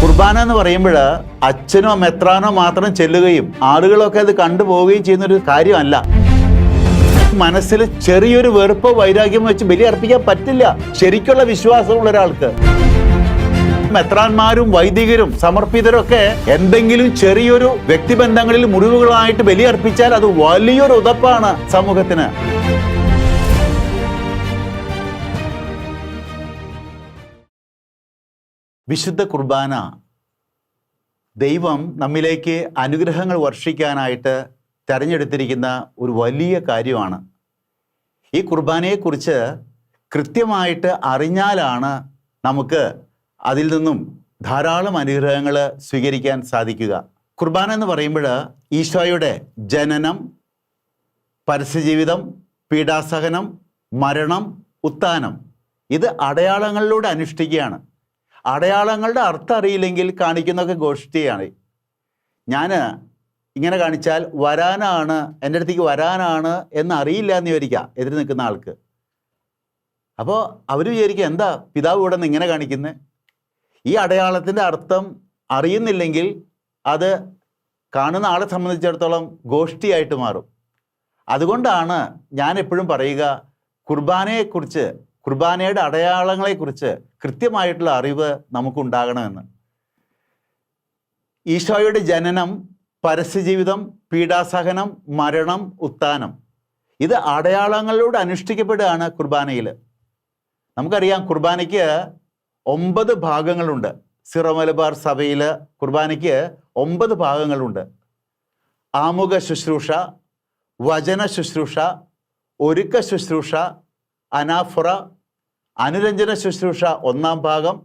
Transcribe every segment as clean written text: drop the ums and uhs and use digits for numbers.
കുർബാന എന്ന് പറയുമ്പോൾ അച്ഛനോ മെത്രാനോ മാത്രം ചെല്ലുകയും ആളുകളൊക്കെ അത് കണ്ടുപോവുകയും ചെയ്യുന്നൊരു കാര്യമല്ല. മനസ്സിൽ ചെറിയൊരു വെറുപ്പോ വൈരാഗ്യമോ വെച്ച് ബലി അർപ്പിക്കാൻ പറ്റില്ല ശരിക്കുള്ള വിശ്വാസമുള്ള ഒരാൾക്ക്. മെത്രാന്മാരും വൈദികരും സമർപ്പിതരും ഒക്കെ എന്തെങ്കിലും ചെറിയൊരു വ്യക്തിബന്ധങ്ങളിൽ മുറിവുകളായിട്ട് ബലി അർപ്പിച്ചാൽ അത് വലിയൊരു ഉതപ്പാണ് സമൂഹത്തിന്. വിശുദ്ധ കുർബാന ദൈവം നമ്മിലേക്ക് അനുഗ്രഹങ്ങൾ വർഷിക്കാനായിട്ട് തിരഞ്ഞെടുത്തിരിക്കുന്ന ഒരു വലിയ കാര്യമാണ്. ഈ കുർബാനയെക്കുറിച്ച് കൃത്യമായിട്ട് അറിഞ്ഞാലാണ് നമുക്ക് അതിൽ നിന്നും ധാരാളം അനുഗ്രഹങ്ങൾ സ്വീകരിക്കാൻ സാധിക്കുക. കുർബാന എന്ന് പറയുമ്പോൾ ഈശോയുടെ ജനനം, പരസ്യജീവിതം, പീഡാസഹനം, മരണം, ഉത്ഥാനം, ഇത് അടയാളങ്ങളിലൂടെ അനുഷ്ഠിക്കുകയാണ്. അടയാളങ്ങളുടെ അർത്ഥം അറിയില്ലെങ്കിൽ കാണിക്കുന്നതൊക്കെ ഗോഷ്ഠിയാണ്. ഞാൻ ഇങ്ങനെ കാണിച്ചാൽ വരാനാണ്, എൻ്റെ അടുത്തേക്ക് വരാനാണ് എന്ന് അറിയില്ല എന്ന് വിചാരിക്കാം എതിര് നിൽക്കുന്ന ആൾക്ക്. അപ്പോൾ അവർ വിചാരിക്കുക എന്താ പിതാവ് ഇവിടെ നിന്ന് ഇങ്ങനെ കാണിക്കുന്നത്. ഈ അടയാളത്തിൻ്റെ അർത്ഥം അറിയുന്നില്ലെങ്കിൽ അത് കാണുന്ന ആളെ സംബന്ധിച്ചിടത്തോളം ഗോഷ്ഠിയായിട്ട് മാറും. അതുകൊണ്ടാണ് ഞാൻ എപ്പോഴും പറയുക, കുർബാനയെക്കുറിച്ച്, കുർബാനയുടെ അടയാളങ്ങളെക്കുറിച്ച് കൃത്യമായിട്ടുള്ള അറിവ് നമുക്കുണ്ടാകണമെന്ന്. ഈശോയുടെ ജനനം, പരസ്യജീവിതം, പീഡാസഹനം, മരണം, ഉത്ഥാനം, ഇത് അടയാളങ്ങളിലൂടെ അനുഷ്ഠിക്കപ്പെടുകയാണ് കുർബാനയിൽ. നമുക്കറിയാം കുർബാനയ്ക്ക് 9 ഭാഗങ്ങളുണ്ട്. സിറോ മലബാർ സഭയിൽ കുർബാനയ്ക്ക് 9 ഭാഗങ്ങളുണ്ട്. ആമുഖ ശുശ്രൂഷ, വചന ശുശ്രൂഷ, ഒരുക്ക ശുശ്രൂഷ, അനാഫുറ, അനുരഞ്ജന ശുശ്രൂഷ 1-ാം ഭാഗം,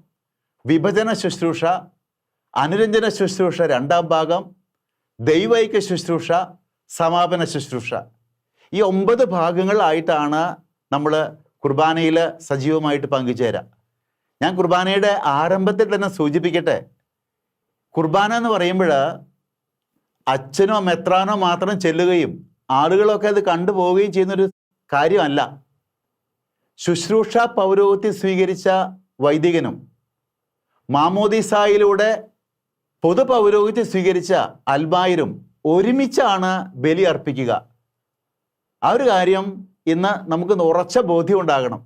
വിഭജന ശുശ്രൂഷ, അനുരഞ്ജന ശുശ്രൂഷ 2-ാം ഭാഗം, ദൈവൈക്യ ശുശ്രൂഷ, സമാപന ശുശ്രൂഷ. ഈ 9 ഭാഗങ്ങളായിട്ടാണ് നമ്മൾ കുർബാനയിൽ സജീവമായിട്ട് പങ്കുചേരുക. ഞാൻ കുർബാനയുടെ ആരംഭത്തിൽ തന്നെ സൂചിപ്പിക്കട്ടെ, കുർബാന എന്ന് പറയുമ്പോൾ അച്ഛനോ മെത്രാനോ മാത്രം ചെല്ലുകയും ആളുകളൊക്കെ അത് കണ്ടുപോവുകയും ചെയ്യുന്നൊരു കാര്യമല്ല. ശുശ്രൂഷ പൗരോഹിത്യം സ്വീകരിച്ച വൈദികനും മാമോദീസായിലൂടെ പൊതു പൗരോഹിത്യം സ്വീകരിച്ച അൽമായരും ഒരുമിച്ചാണ് ബലി അർപ്പിക്കുക. ആ ഒരു കാര്യം ഇന്ന് നമുക്ക് ഉറച്ച ബോധ്യം ഉണ്ടാകണം.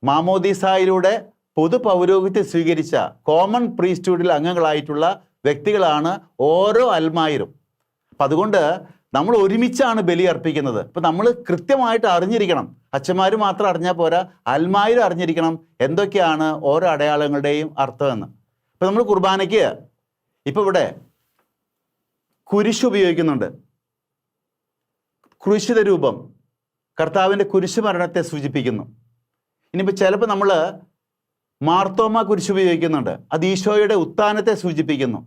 മാമോദീസായിലൂടെ പൊതു പൗരോഹിത്യം സ്വീകരിച്ച കോമൺ പ്രീസ്റ്റ്ഹുഡിൽ അംഗങ്ങളായിട്ടുള്ള വ്യക്തികളാണ് ഓരോ അൽമായരും. അപ്പം അതുകൊണ്ട് നമ്മൾ ഒരുമിച്ചാണ് ബലി അർപ്പിക്കുന്നത്. ഇപ്പം നമ്മൾ കൃത്യമായിട്ട് അറിഞ്ഞിരിക്കണം. അച്ഛന്മാർ മാത്രം അറിഞ്ഞാൽ പോരാ, അൽമായരും അറിഞ്ഞിരിക്കണം എന്തൊക്കെയാണ് ഓരോ അടയാളങ്ങളുടെയും അർത്ഥമെന്ന്. ഇപ്പം നമ്മൾ കുർബാനയ്ക്ക് ഇപ്പം ഇവിടെ കുരിശ് ഉപയോഗിക്കുന്നുണ്ട്. ക്രൂശിത രൂപം കർത്താവിൻ്റെ കുരിശ് മരണത്തെ സൂചിപ്പിക്കുന്നു. ഇനിയിപ്പോൾ ചിലപ്പോൾ നമ്മൾ മാർത്തോമ കുരിശ് ഉപയോഗിക്കുന്നുണ്ട്. അത് ഈശോയുടെ ഉത്ഥാനത്തെ സൂചിപ്പിക്കുന്നു.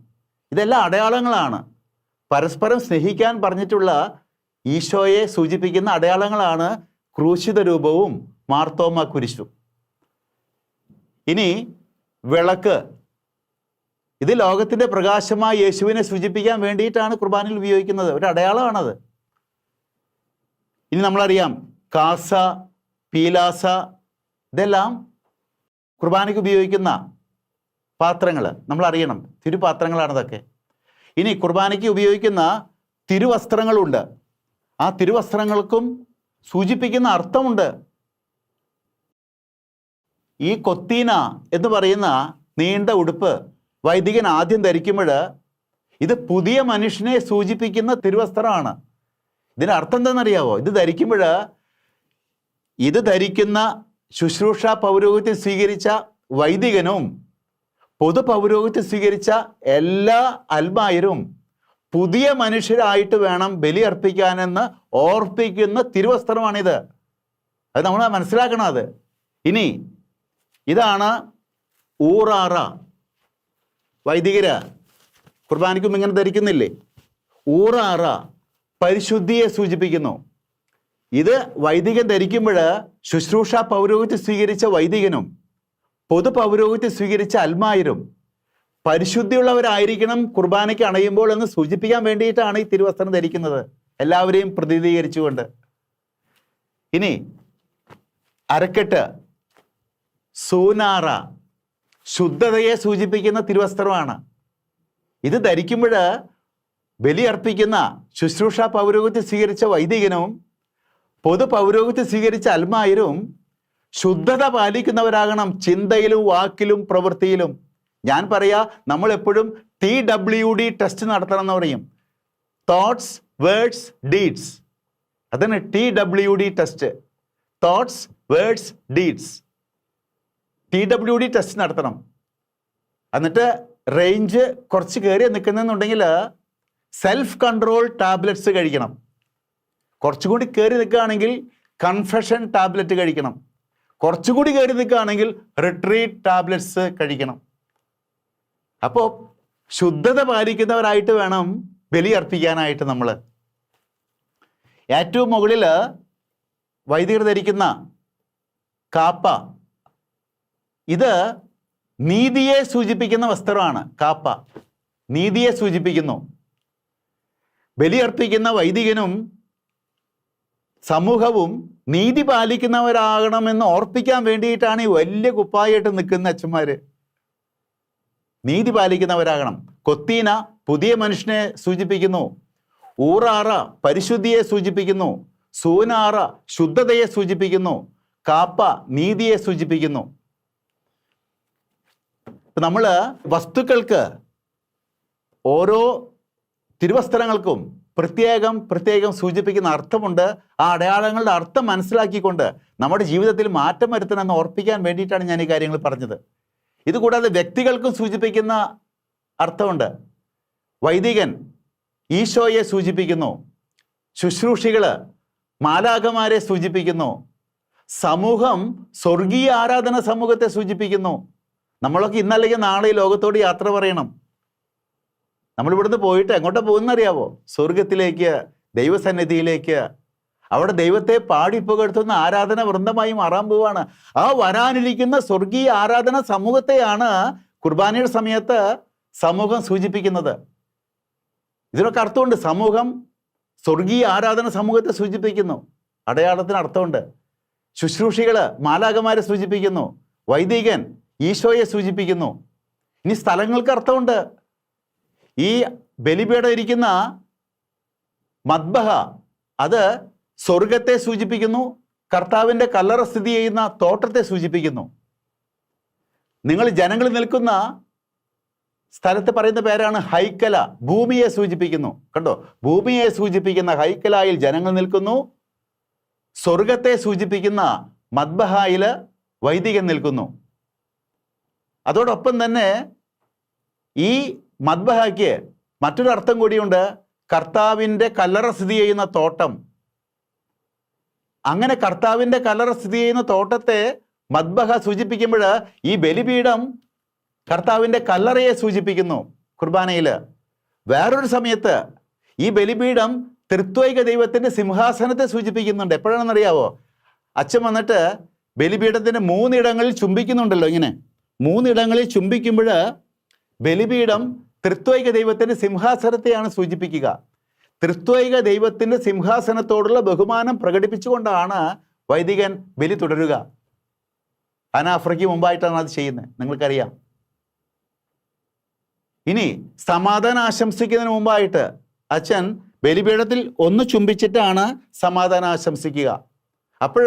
ഇതെല്ലാം അടയാളങ്ങളാണ്. പരസ്പരം സ്നേഹിക്കാൻ പറഞ്ഞിട്ടുള്ള ഈശോയെ സൂചിപ്പിക്കുന്ന അടയാളങ്ങളാണ് ക്രൂശിത രൂപവും മാർത്തോമ കുരിശും. ഇനി വിളക്ക്, ഇത് ലോകത്തിൻ്റെ പ്രകാശമായ യേശുവിനെ സൂചിപ്പിക്കാൻ വേണ്ടിയിട്ടാണ് കുർബാനയിൽ ഉപയോഗിക്കുന്നത്. ഒരു അടയാളമാണത്. ഇനി നമ്മളറിയാം കാസ, പീലാസ, ഇതെല്ലാം കുർബാനയ്ക്ക് ഉപയോഗിക്കുന്ന പാത്രങ്ങൾ നമ്മളറിയണം. തിരുപാത്രങ്ങളാണിതൊക്കെ. ഇനി കുർബാനയ്ക്ക് ഉപയോഗിക്കുന്ന തിരുവസ്ത്രങ്ങളുണ്ട്. ആ തിരുവസ്ത്രങ്ങൾക്കും സൂചിപ്പിക്കുന്ന അർത്ഥമുണ്ട്. ഈ കൊത്തീന എന്ന് പറയുന്ന നീണ്ട ഉടുപ്പ് വൈദികൻ ആദ്യം ധരിക്കുമ്പോൾ ഇത് പുതിയ മനുഷ്യനെ സൂചിപ്പിക്കുന്ന തിരുവസ്ത്രമാണ്. ഇതിൻ്റെ അർത്ഥം എന്താണെന്നറിയാവോ? ഇത് ധരിക്കുന്ന ശുശ്രൂഷ പൗരോഹിത്യം സ്വീകരിച്ച വൈദികനും പൊതു പൗരോഹിത്യം സ്വീകരിച്ച എല്ലാ അൽമായരും പുതിയ മനുഷ്യരായിട്ട് വേണം ബലി അർപ്പിക്കാനെന്ന് ഓർപ്പിക്കുന്ന തിരുവസ്ത്രമാണിത്. അത് നമ്മൾ മനസ്സിലാക്കണം. അത് ഇനി ഇതാണ് ഊറാറ. വൈദികര് കുർബാനയ്ക്കും ഇങ്ങനെ ധരിക്കുന്നില്ലേ? ഊറാറ പരിശുദ്ധിയെ സൂചിപ്പിക്കുന്നു. ഇത് വൈദികൻ ധരിക്കുമ്പോൾ ശുശ്രൂഷ പൗരോഹിത്യം സ്വീകരിച്ച വൈദികനും പൊതു പൗരോഹിത്യം സ്വീകരിച്ച അൽമായരും പരിശുദ്ധിയുള്ളവരായിരിക്കണം കുർബാനയ്ക്ക് അണയുമ്പോൾ എന്ന് സൂചിപ്പിക്കാൻ വേണ്ടിയിട്ടാണ് ഈ തിരുവസ്ത്രം ധരിക്കുന്നത്, എല്ലാവരെയും പ്രതിനിധീകരിച്ചുകൊണ്ട്. ഇനി അരക്കെട്ട്, സൂനാറ, ശുദ്ധതയെ സൂചിപ്പിക്കുന്ന തിരുവസ്ത്രമാണ്. ഇത് ധരിക്കുമ്പോൾ ബലി അർപ്പിക്കുന്ന ശുശ്രൂഷ പൗരോഹിത്യം സ്വീകരിച്ച വൈദികനും പൊതു പൗരോഹിത്യം സ്വീകരിച്ച അൽമായരും ശുദ്ധത പാലിക്കുന്നവരാകണം, ചിന്തയിലും വാക്കിലും പ്രവൃത്തിയിലും. ഞാൻ പറയാ, നമ്മൾ എപ്പോഴും TWD ടെസ്റ്റ് നടത്തണം എന്ന് പറയും. Thoughts, words, deeds. അതാണ് TWD test. Thoughts, words, deeds. TWD test നടത്തണം. എന്നിട്ട് റേഞ്ച് കുറച്ച് കയറി നിൽക്കുന്നുണ്ടെങ്കിൽ സെൽഫ് കൺട്രോൾ ടാബ്ലറ്റ്സ് കഴിക്കണം. കുറച്ചുകൂടി കയറി നിൽക്കുകയാണെങ്കിൽ കൺഫെഷൻ ടാബ്ലറ്റ് കഴിക്കണം. കുറച്ചുകൂടി കയറി നിൽക്കുകയാണെങ്കിൽ റിട്രീറ്റ് ടാബ്ലറ്റ്സ് കഴിക്കണം. അപ്പോൾ ശുദ്ധത പാലിക്കുന്നവരായിട്ട് വേണം ബലി അർപ്പിക്കാനായിട്ട്. നമ്മൾ ഏറ്റവും മുകളിൽ വൈദികർ ധരിക്കുന്ന കാപ്പ, ഇത് നീതിയെ സൂചിപ്പിക്കുന്ന വസ്ത്രമാണ്. കാപ്പ നീതിയെ സൂചിപ്പിക്കുന്നു. ബലിയർപ്പിക്കുന്ന വൈദികനും സമൂഹവും നീതി പാലിക്കുന്നവരാകണമെന്ന് ഓർപ്പിക്കാൻ വേണ്ടിയിട്ടാണ് ഈ വലിയ കുപ്പായിട്ട് നിൽക്കുന്ന അച്ഛന്മാര്. നീതി പാലിക്കുന്നവരാകണം. കൊത്തീന പുതിയ മനുഷ്യനെ സൂചിപ്പിക്കുന്നു. ഊറാറ പരിശുദ്ധിയെ സൂചിപ്പിക്കുന്നു. സൂനാറ ശുദ്ധതയെ സൂചിപ്പിക്കുന്നു. കാപ്പ നീതിയെ സൂചിപ്പിക്കുന്നു. നമ്മൾ വസ്തുക്കൾക്ക്, ഓരോ തിരുവസ്ത്രങ്ങൾക്കും പ്രത്യേകം സൂചിപ്പിക്കുന്ന അർത്ഥമുണ്ട്. ആ അടയാളങ്ങളുടെ അർത്ഥം മനസ്സിലാക്കിക്കൊണ്ട് നമ്മുടെ ജീവിതത്തിൽ മാറ്റം വരുത്തണമെന്ന് ഓർപ്പിക്കാൻ വേണ്ടിയിട്ടാണ് ഞാൻ ഈ കാര്യങ്ങൾ പറഞ്ഞത്. ഇതുകൂടാതെ വ്യക്തികൾക്കും സൂചിപ്പിക്കുന്ന അർത്ഥമുണ്ട്. വൈദികൻ ഈശോയെ സൂചിപ്പിക്കുന്നു. ശുശ്രൂഷികൾ മാലാഖമാരെ സൂചിപ്പിക്കുന്നു. സമൂഹം സ്വർഗീയ ആരാധന സമൂഹത്തെ സൂചിപ്പിക്കുന്നു. നമ്മളൊക്കെ ഇന്നല്ലെങ്കിൽ നാളെ ഈ ലോകത്തോട് യാത്ര പറയണം. നമ്മളിവിടുന്ന് പോയിട്ട് എങ്ങോട്ടാ പോകുന്നറിയാവോ? സ്വർഗത്തിലേക്ക്, ദൈവസന്നിധിയിലേക്ക്. അവിടെ ദൈവത്തെ പാടിപ്പുകഴ്ത്തുന്ന ആരാധന വൃന്ദമായി മാറാൻ പോവാണ്. ആ വരാനിരിക്കുന്ന സ്വർഗീയ ആരാധന സമൂഹത്തെയാണ് കുർബാനയുടെ സമയത്ത് സമൂഹം സൂചിപ്പിക്കുന്നത്. ഇതിനൊക്കെ അർത്ഥമുണ്ട്. സമൂഹം സ്വർഗീയ ആരാധന സമൂഹത്തെ സൂചിപ്പിക്കുന്നു. അടയാളത്തിന് അർത്ഥമുണ്ട്. ശുശ്രൂഷികൾ മാലാഖമാരെ സൂചിപ്പിക്കുന്നു. വൈദികൻ ഈശോയെ സൂചിപ്പിക്കുന്നു. ഇനി സ്ഥലങ്ങൾക്ക് അർത്ഥമുണ്ട്. ഈ ബലിപീഠം ഇരിക്കുന്ന മദ്ബഹ, അത് സ്വർഗത്തെ സൂചിപ്പിക്കുന്നു. കർത്താവിൻ്റെ കല്ലറ സ്ഥിതി ചെയ്യുന്ന തോട്ടത്തെ സൂചിപ്പിക്കുന്നു. നിങ്ങൾ ജനങ്ങൾ നിൽക്കുന്ന സ്ഥലത്ത് പറയുന്ന പേരാണ് ഹൈക്കല. ഭൂമിയെ സൂചിപ്പിക്കുന്നു. കണ്ടോ, ഭൂമിയെ സൂചിപ്പിക്കുന്ന ഹൈക്കലായിൽ ജനങ്ങൾ നിൽക്കുന്നു. സ്വർഗത്തെ സൂചിപ്പിക്കുന്ന മദ്ബഹായിൽ വൈദികൻ നിൽക്കുന്നു. അതോടൊപ്പം തന്നെ ഈ മദ്ബഹയ്ക്ക് മറ്റൊരു അർത്ഥം കൂടിയുണ്ട്. കർത്താവിൻ്റെ കല്ലറ സ്ഥിതി ചെയ്യുന്ന തോട്ടം. അങ്ങനെ കർത്താവിൻ്റെ കല്ലറ സ്ഥിതി ചെയ്യുന്ന തോട്ടത്തെ മദ്ബഹ സൂചിപ്പിക്കുമ്പോൾ ഈ ബലിപീഠം കർത്താവിൻ്റെ കല്ലറയെ സൂചിപ്പിക്കുന്നു കുർബാനയിൽ. വേറൊരു സമയത്ത് ഈ ബലിപീഠം ത്രിത്വൈക ദൈവത്തിൻ്റെ സിംഹാസനത്തെ സൂചിപ്പിക്കുന്നുണ്ട്. എപ്പോഴാണെന്നറിയാവോ? അച്ഛൻ വന്നിട്ട് ബലിപീഠത്തിൻ്റെ 3 ഇടങ്ങളിൽ ചുംബിക്കുന്നുണ്ടല്ലോ. ഇങ്ങനെ 3 ഇടങ്ങളിൽ ചുംബിക്കുമ്പോൾ ബലിപീഠം ത്രിത്വൈക ദൈവത്തിൻ്റെ സിംഹാസനത്തെയാണ് സൂചിപ്പിക്കുക. ത്രിത്വൈക ദൈവത്തിൻ്റെ സിംഹാസനത്തോടുള്ള ബഹുമാനം പ്രകടിപ്പിച്ചുകൊണ്ടാണ് വൈദികൻ ബലി തുടരുക. അനാഫ്രയ്ക്ക് മുമ്പായിട്ടാണ് അത് ചെയ്യുന്നത്, നിങ്ങൾക്കറിയാം. ഇനി സമാധാനം ആശംസിക്കുന്നതിന് മുമ്പായിട്ട് അച്ഛൻ ബലിപീഠത്തിൽ ഒന്ന് ചുംബിച്ചിട്ടാണ് സമാധാനം ആശംസിക്കുക. അപ്പോൾ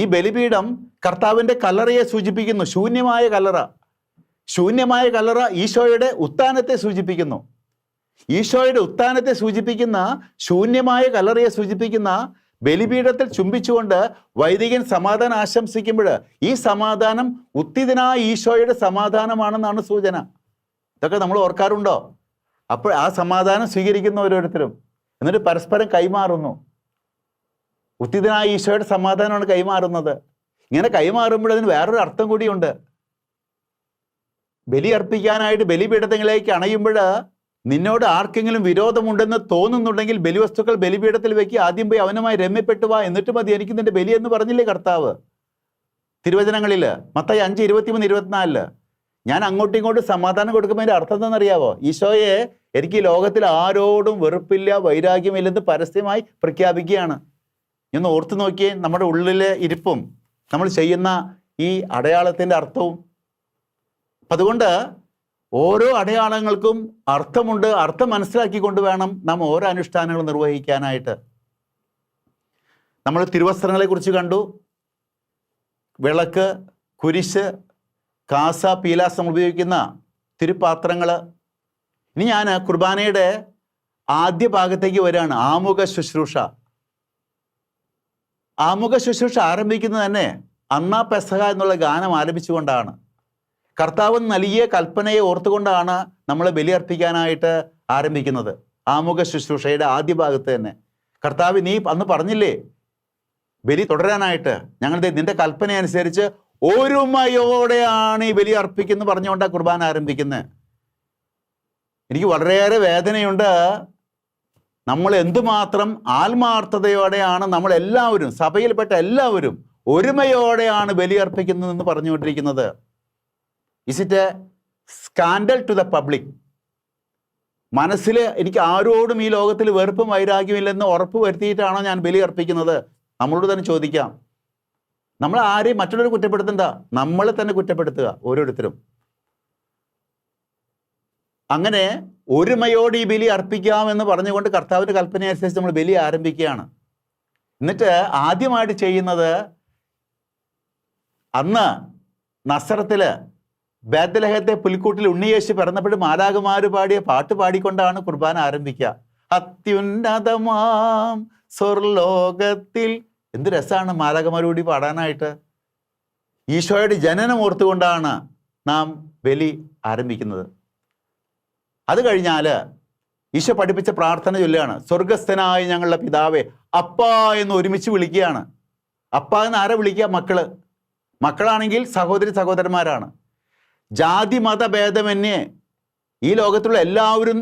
ഈ ബലിപീഠം കർത്താവിൻ്റെ കല്ലറയെ സൂചിപ്പിക്കുന്നു. ശൂന്യമായ കല്ലറ. ശൂന്യമായ കല്ലറ ഈശോയുടെ ഉത്ഥാനത്തെ സൂചിപ്പിക്കുന്നു. ഈശോയുടെ ഉത്ഥാനത്തെ സൂചിപ്പിക്കുന്ന ശൂന്യമായ കല്ലറയെ സൂചിപ്പിക്കുന്ന ബലിപീഠത്തിൽ ചുംബിച്ചുകൊണ്ട് വൈദികൻ സമാധാനം ആശംസിക്കുമ്പോൾ ഈ സമാധാനം ഉത്തിതനായ ഈശോയുടെ സമാധാനമാണെന്നാണ് സൂചന. ഇതൊക്കെ നമ്മൾ ഓർക്കാറുണ്ടോ? അപ്പോൾ ആ സമാധാനം സ്വീകരിക്കുന്ന ഓരോരുത്തരും എന്നിട്ട് പരസ്പരം കൈമാറുന്നു. ഉത്തിതനായ ഈശോയുടെ സമാധാനമാണ് കൈമാറുന്നത്. ഇങ്ങനെ കൈമാറുമ്പോൾ അതിന് വേറൊരു അർത്ഥം കൂടിയുണ്ട്. ബലി അർപ്പിക്കാനായിട്ട് ബലിപീഠത്തിലേക്ക് അണയുമ്പോൾ നിന്നോട് ആർക്കെങ്കിലും വിരോധമുണ്ടെന്ന് തോന്നുന്നുണ്ടെങ്കിൽ ബലിവസ്തുക്കൾ ബലിപീഠത്തിൽ വെക്കി ആദ്യം പോയി അവനുമായി രമ്യപ്പെട്ടു വാ, എന്നിട്ട് മതി എനിക്ക് നിന്റെ ബലി എന്ന് പറഞ്ഞില്ലേ കർത്താവ് തിരുവചനങ്ങളിൽ? മത്തായി 5:23-24. ഞാൻ അങ്ങോട്ടും ഇങ്ങോട്ടും സമാധാനം കൊടുക്കുമ്പോൾ അതിൻ്റെ അർത്ഥം എന്താണെന്നറിയാവോ? ഈശോയെ എനിക്ക് ഈ ലോകത്തിൽ ആരോടും വെറുപ്പില്ല, വൈരാഗ്യമില്ലെന്ന് പരസ്യമായി പ്രഖ്യാപിക്കുകയാണ്. ഒന്ന് ഓർത്തു നോക്കിയേ, നമ്മുടെ ഉള്ളിലെ ഇരിപ്പും നമ്മൾ ചെയ്യുന്ന ഈ അടയാളത്തിൻ്റെ അർത്ഥവും. അതുകൊണ്ട് ഓരോ അടയാളങ്ങൾക്കും അർത്ഥമുണ്ട്. അർത്ഥം മനസ്സിലാക്കിക്കൊണ്ട് വേണം നാം ഓരോ അനുഷ്ഠാനങ്ങൾ നിർവഹിക്കാനായിട്ട്. നമ്മൾ തിരുവസ്ത്രങ്ങളെക്കുറിച്ച് കണ്ടു. വിളക്ക്, കുരിശ്, കാസ, പീലാസ് നമ്മൾ ഉപയോഗിക്കുന്ന തിരുപാത്രങ്ങൾ. ഇനി ഞാൻ കുർബാനയുടെ ആദ്യ ഭാഗത്തേക്ക് വരികയാണ്. ആമുഖ ശുശ്രൂഷ. ആമുഖ ശുശ്രൂഷ ആരംഭിക്കുന്നത് തന്നെ അന്നാ പെസഹ എന്നുള്ള ഗാനം ആലപിച്ചുകൊണ്ടാണ്. കർത്താവ് നൽകിയ കൽപ്പനയെ ഓർത്തുകൊണ്ടാണ് നമ്മൾ ബലിയർപ്പിക്കാനായിട്ട് ആരംഭിക്കുന്നത്. ആമുഖ ശുശ്രൂഷയുടെ ആദ്യ ഭാഗത്ത് തന്നെ കർത്താവ്, നീ അന്ന് പറഞ്ഞില്ലേ ബലി തുടരാനായിട്ട്, ഞങ്ങൾ നിന്റെ കൽപ്പന അനുസരിച്ച് ഒരുമയോടെയാണ് ഈ ബലി അർപ്പിക്കുന്നത് പറഞ്ഞുകൊണ്ടാണ് കുർബാന ആരംഭിക്കുന്നത്. എനിക്ക് വളരെയേറെ വേദനയുണ്ട്. നമ്മൾ എന്തുമാത്രം ആത്മാർത്ഥതയോടെയാണ് നമ്മളെല്ലാവരും, സഭയിൽപ്പെട്ട എല്ലാവരും ഒരുമയോടെയാണ് ബലി അർപ്പിക്കുന്നതെന്ന് പറഞ്ഞുകൊണ്ടിരിക്കുന്നത്. Is it a scandal to the public? മനസ്സിൽ എനിക്ക് ആരോടും ഈ ലോകത്തിൽ വെറുപ്പും വൈരാഗ്യമില്ലെന്ന് ഉറപ്പ് വരുത്തിയിട്ടാണോ ഞാൻ ബലി അർപ്പിക്കുന്നത്? നമ്മളോട് തന്നെ ചോദിക്കാം. നമ്മൾ ആരെയും മറ്റുള്ളവരെ കുറ്റപ്പെടുത്തണ്ട, നമ്മളെ തന്നെ കുറ്റപ്പെടുത്തുക ഓരോരുത്തരും. അങ്ങനെ ഒരുമയോടെ ഈ ബലി അർപ്പിക്കാമെന്ന് പറഞ്ഞുകൊണ്ട് കർത്താവിൻ്റെ കൽപ്പന അനുസരിച്ച് നമ്മൾ ബലി ആരംഭിക്കുകയാണ്. എന്നിട്ട് ആദ്യമായിട്ട് ചെയ്യുന്നത്, അന്ന് നസറത്തിൽ ബേത്ലഹേത്തെ പുൽക്കൂട്ടിൽ ഉണ്ണിയേശു പിറന്നപ്പോൾ മാലാഖമാര് പാടിയ പാട്ട് പാടിക്കൊണ്ടാണ് കുർബാന ആരംഭിക്കുക. അത്യുന്നതമാം സ്വർലോകത്തിൽ. എന്ത് രസമാണ് മാലാഖമാരോടി പാടാനായിട്ട്. ഈശോയുടെ ജനനം ഓർത്തുകൊണ്ടാണ് നാം ബലി ആരംഭിക്കുന്നത്. അത് കഴിഞ്ഞാൽ ഈശോ പഠിപ്പിച്ച പ്രാർത്ഥന ചൊല്ലുകയാണ്. സ്വർഗസ്ഥനായ ഞങ്ങളുടെ പിതാവേ, അപ്പാ എന്ന് ഒരുമിച്ച് വിളിക്കുകയാണ്. അപ്പ എന്ന് ആരെ വിളിക്കുക? മക്കള്. മക്കളാണെങ്കിൽ സഹോദരി സഹോദരന്മാരാണ്. ജാതി മത ഭേദമന്യേ ഈ ലോകത്തുള്ള എല്ലാവരും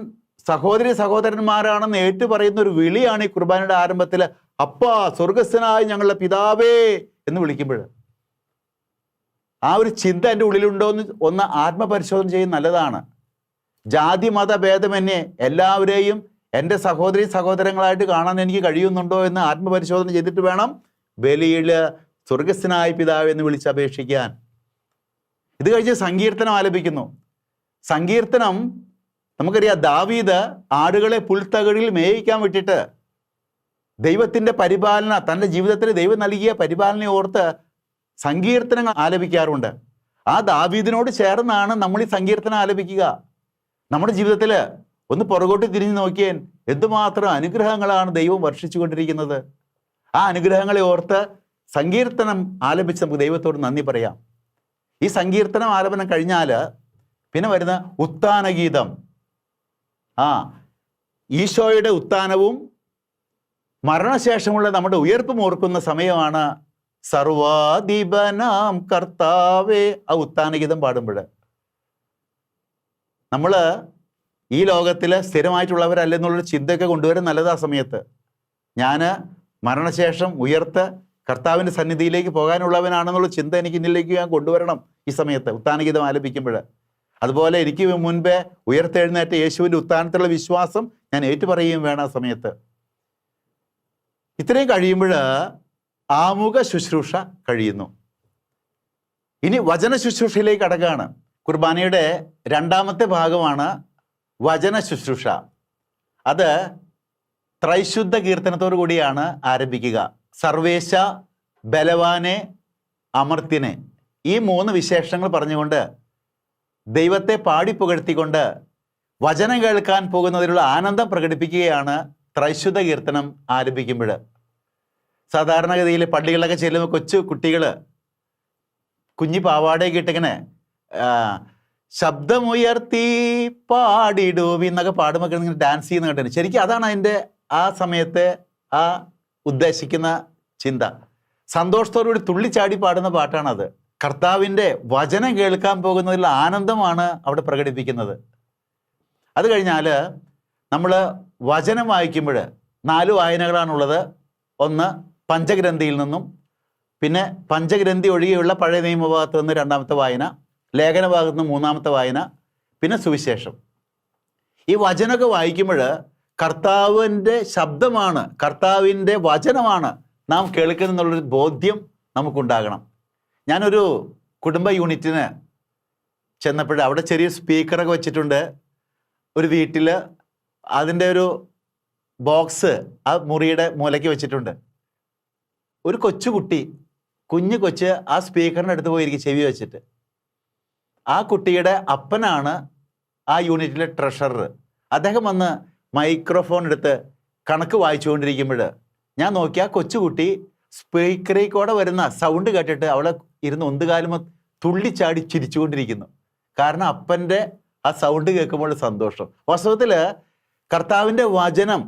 സഹോദരി സഹോദരന്മാരാണെന്ന് ഏറ്റുപറയുന്ന ഒരു വിളിയാണ് ഈ കുർബാനയുടെ ആരംഭത്തിൽ. അപ്പാ, സ്വർഗസ്ഥനായ ഞങ്ങളുടെ പിതാവേ എന്ന് വിളിക്കുമ്പോൾ ആ ഒരു ചിന്ത എൻ്റെ ഉള്ളിലുണ്ടോ എന്ന് ഒന്ന് ആത്മപരിശോധന ചെയ്യുന്നത് നല്ലതാണ്. ജാതി മത ഭേദമന്യേ എല്ലാവരെയും എൻ്റെ സഹോദരി സഹോദരങ്ങളായിട്ട് കാണാൻ എനിക്ക് കഴിയുന്നുണ്ടോ എന്ന് ആത്മപരിശോധന ചെയ്തിട്ട് വേണം ബലിയിൽ സ്വർഗസ്ഥനായ പിതാവ് എന്ന് വിളിച്ചപേക്ഷിക്കാൻ. ഇത് കഴിഞ്ഞ് സങ്കീർത്തനം ആലപിക്കുന്നു. സങ്കീർത്തനം നമുക്കറിയാം, ദാവീദ് ആടുകളെ പുൽത്തകടിൽ മേയിക്കാൻ വിട്ടിട്ട് ദൈവത്തിൻ്റെ പരിപാലന, തൻ്റെ ജീവിതത്തിൽ ദൈവം നൽകിയ പരിപാലനയെ ഓർത്ത് സങ്കീർത്തനം ആലപിക്കാറുണ്ട്. ആ ദാവീദിനോട് ചേർന്നാണ് നമ്മൾ ഈ സങ്കീർത്തനം ആലപിക്കുക. നമ്മുടെ ജീവിതത്തിൽ ഒന്ന് പുറകോട്ട് തിരിഞ്ഞു നോക്കിയാൽ എന്തുമാത്രം അനുഗ്രഹങ്ങളാണ് ദൈവം വർഷിച്ചു കൊണ്ടിരിക്കുന്നത്. ആ അനുഗ്രഹങ്ങളെ ഓർത്ത് സങ്കീർത്തനം ആലപിച്ച് നമുക്ക് ദൈവത്തോട് നന്ദി പറയാം. ഈ സങ്കീർത്തനം ആലപനം കഴിഞ്ഞാൽ പിന്നെ വരുന്ന ഉത്ഥാനഗീതം. ഈശോയുടെ ഉത്ഥാനവും മരണശേഷമുള്ള നമ്മുടെ ഉയർപ്പും ഓർക്കുന്ന സമയമാണ് സർവാധിപനാം കർത്താവേ. ആ ഉത്ഥാനഗീതം പാടുമ്പോൾ നമ്മൾ ഈ ലോകത്തിൽ സ്ഥിരമായിട്ടുള്ളവരല്ലെന്നുള്ളൊരു ചിന്തയൊക്കെ കൊണ്ടുവരാൻ നല്ലത്. ആ സമയത്ത് ഞാൻ മരണശേഷം ഉയർത്ത് കർത്താവിൻ്റെ സന്നിധിയിലേക്ക് പോകാനുള്ളവനാണെന്നുള്ള ചിന്ത എനിക്ക് ഇന്നിലേക്ക് ഞാൻ കൊണ്ടുവരണം ഈ സമയത്ത് ഉത്ഥാനഗീതം ആലപിക്കുമ്പോൾ. അതുപോലെ എനിക്ക് മുൻപേ ഉയർത്തെഴുന്നേറ്റ യേശുവിൻ്റെ ഉത്ഥാനത്തിലുള്ള വിശ്വാസം ഞാൻ ഏറ്റുപറയുകയും വേണം ആ സമയത്ത്. ഇത്രയും കഴിയുമ്പോൾ ആമുഖ ശുശ്രൂഷ കഴിയുന്നു. ഇനി വചന ശുശ്രൂഷയിലേക്ക് കടക്കുകയാണ്. കുർബാനയുടെ രണ്ടാമത്തെ ഭാഗമാണ് വചന ശുശ്രൂഷ. അത് ത്രൈശുദ്ധ കീർത്തനത്തോടു കൂടിയാണ് ആരംഭിക്കുക. സർവേശ, ബലവാനെ, അമർത്യനെ, ഈ മൂന്ന് വിശേഷങ്ങൾ പറഞ്ഞുകൊണ്ട് ദൈവത്തെ പാടിപ്പുകഴ്ത്തിക്കൊണ്ട് വചനം കേൾക്കാൻ പോകുന്നതിലുള്ള ആനന്ദം പ്രകടിപ്പിക്കുകയാണ് ത്രൈശുദ്ധ കീർത്തനം ആരംഭിക്കുമ്പോൾ. സാധാരണഗതിയിൽ പള്ളികളിലൊക്കെ ചെല്ലുമ്പോൾ കൊച്ചു കുട്ടികൾ കുഞ്ഞി പാവാടയൊക്കെ ഇട്ടിങ്ങനെ ശബ്ദമുയർത്തി പാടിടൂവി എന്നൊക്കെ പാടുമ്പോൾ ഇങ്ങനെ ഡാൻസ് ചെയ്യുന്ന കണ്ടിട്ടുണ്ട്. ശരിക്കും അതാണ് അതിൻ്റെ ആ സമയത്തെ ആ ഉദ്ദേശിക്കുന്ന ചിന്ത. സന്തോഷത്തോടുകൂടി തുള്ളിച്ചാടി പാടുന്ന പാട്ടാണത്. കർത്താവിൻ്റെ വചനം കേൾക്കാൻ പോകുന്നതിലുള്ള ആനന്ദമാണ് അവിടെ പ്രകടിപ്പിക്കുന്നത്. അത് കഴിഞ്ഞാൽ നമ്മൾ വചനം വായിക്കുമ്പോൾ 4 വായനകളാണുള്ളത്. ഒന്ന് പഞ്ചഗ്രന്ഥിയിൽ നിന്നും, പിന്നെ പഞ്ചഗ്രന്ഥി ഒഴികെയുള്ള പഴയ നിയമഭാഗത്ത് നിന്ന് 2ാമത്തെ വായന, ലേഖന ഭാഗത്ത് നിന്ന് 3ാമത്തെ വായന, പിന്നെ സുവിശേഷം. ഈ വചനമൊക്കെ വായിക്കുമ്പോൾ കർത്താവിൻ്റെ ശബ്ദമാണ്, കർത്താവിൻ്റെ വചനമാണ് നാം കേൾക്കുന്നുള്ളൊരു ബോധ്യം നമുക്കുണ്ടാകണം. ഞാനൊരു കുടുംബ യൂണിറ്റിന് ചെന്നപ്പോൾ അവിടെ ചെറിയ സ്പീക്കറൊക്കെ വെച്ചിട്ടുണ്ട്. ഒരു വീട്ടിൽ അതിൻ്റെ ഒരു ബോക്സ് ആ മുറിയുടെ മൂലയ്ക്ക് വെച്ചിട്ടുണ്ട്. ഒരു കൊച്ചുകുട്ടി, കുഞ്ഞു കൊച്ച് ആ സ്പീക്കറിൻ്റെ അടുത്ത് പോയിരിക്കും ചെവി വെച്ചിട്ട്. ആ കുട്ടിയുടെ അപ്പനാണ് ആ യൂണിറ്റിലെ ട്രഷറർ. അദ്ദേഹം വന്ന് മൈക്രോഫോൺ എടുത്ത് കണക്ക് വായിച്ചുകൊണ്ടിരിക്കുമ്പോൾ ഞാൻ നോക്കി, ആ കൊച്ചുകുട്ടി സ്പീക്കറിൽ കൂടെ വരുന്ന സൗണ്ട് കേട്ടിട്ട് അവളെ ഇരുന്ന് ഒന്നുകാലും തുള്ളിച്ചാടി ചിരിച്ചുകൊണ്ടിരിക്കുന്നു. കാരണം അപ്പൻ്റെ ആ സൗണ്ട് കേൾക്കുമ്പോൾ സന്തോഷം. വാസ്തവത്തിൽ കർത്താവിൻ്റെ വചനം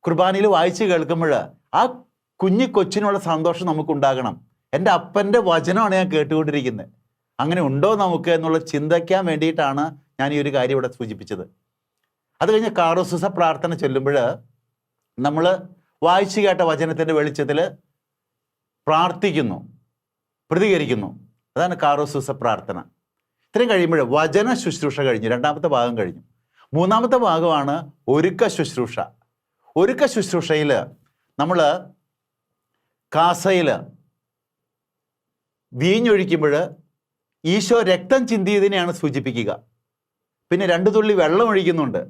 കുർബാനയിൽ വായിച്ച് കേൾക്കുമ്പോൾ ആ കുഞ്ഞു കൊച്ചിനുള്ള സന്തോഷം നമുക്കുണ്ടാകണം. എൻ്റെ അപ്പൻ്റെ വചനമാണ് ഞാൻ കേട്ടുകൊണ്ടിരിക്കുന്നത്, അങ്ങനെ ഉണ്ടോ നമുക്ക് എന്നുള്ള ചിന്തിക്കാൻ വേണ്ടിയിട്ടാണ് ഞാൻ ഈ ഒരു കാര്യം ഇവിടെ സൂചിപ്പിച്ചത്. അത് കഴിഞ്ഞ് കാറോസൂസ പ്രാർത്ഥന ചൊല്ലുമ്പോൾ നമ്മൾ വായിച്ചു കേട്ട വചനത്തിൻ്റെ വെളിച്ചത്തിൽ പ്രാർത്ഥിക്കുന്നു, പ്രതികരിക്കുന്നു. അതാണ് കാറോസൂസ പ്രാർത്ഥന. ഇത്രയും കഴിയുമ്പോൾ വചന ശുശ്രൂഷ കഴിഞ്ഞു, രണ്ടാമത്തെ ഭാഗം കഴിഞ്ഞു. മൂന്നാമത്തെ ഭാഗമാണ് ഒരുക്ക ശുശ്രൂഷ. ഒരുക്ക ശുശ്രൂഷയിൽ നമ്മൾ കാസയിൽ വീഞ്ഞൊഴിക്കുമ്പോൾ ഈശോ രക്തം ചിന്തിയതിനെയാണ് സൂചിപ്പിക്കുക. പിന്നെ 2 തുള്ളി വെള്ളം ഒഴിക്കുന്നുണ്ട്.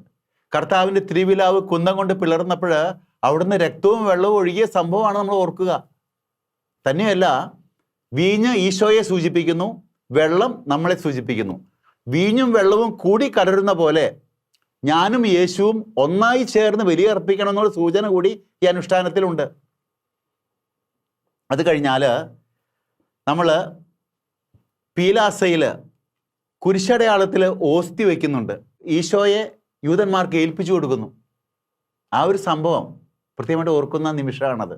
കർത്താവിൻ്റെ തിരുവിലാവ് കുന്തം കൊണ്ട് പിളർന്നപ്പോൾ അവിടുന്ന് രക്തവും വെള്ളവും ഒഴുകിയ സംഭവമാണ് നമ്മൾ ഓർക്കുക. തന്നെയല്ല, വീഞ്ഞ് ഈശോയെ സൂചിപ്പിക്കുന്നു, വെള്ളം നമ്മളെ സൂചിപ്പിക്കുന്നു. വീഞ്ഞും വെള്ളവും കൂടി കലരുന്ന പോലെ ഞാനും യേശുവും ഒന്നായി ചേർന്ന് ബലിയർപ്പിക്കണം എന്നുള്ള സൂചന കൂടി ഈ അനുഷ്ഠാനത്തിലുണ്ട്. അത് കഴിഞ്ഞാൽ നമ്മൾ പീലാസയിൽ കുരിശടയാളത്തിൽ ഓസ്തി വയ്ക്കുന്നുണ്ട്. ഈശോയെ യൂതന്മാർക്ക് ഏൽപ്പിച്ചു കൊടുക്കുന്നു. ആ ഒരു സംഭവം പ്രത്യേകമായിട്ട് ഓർക്കുന്ന നിമിഷമാണത്.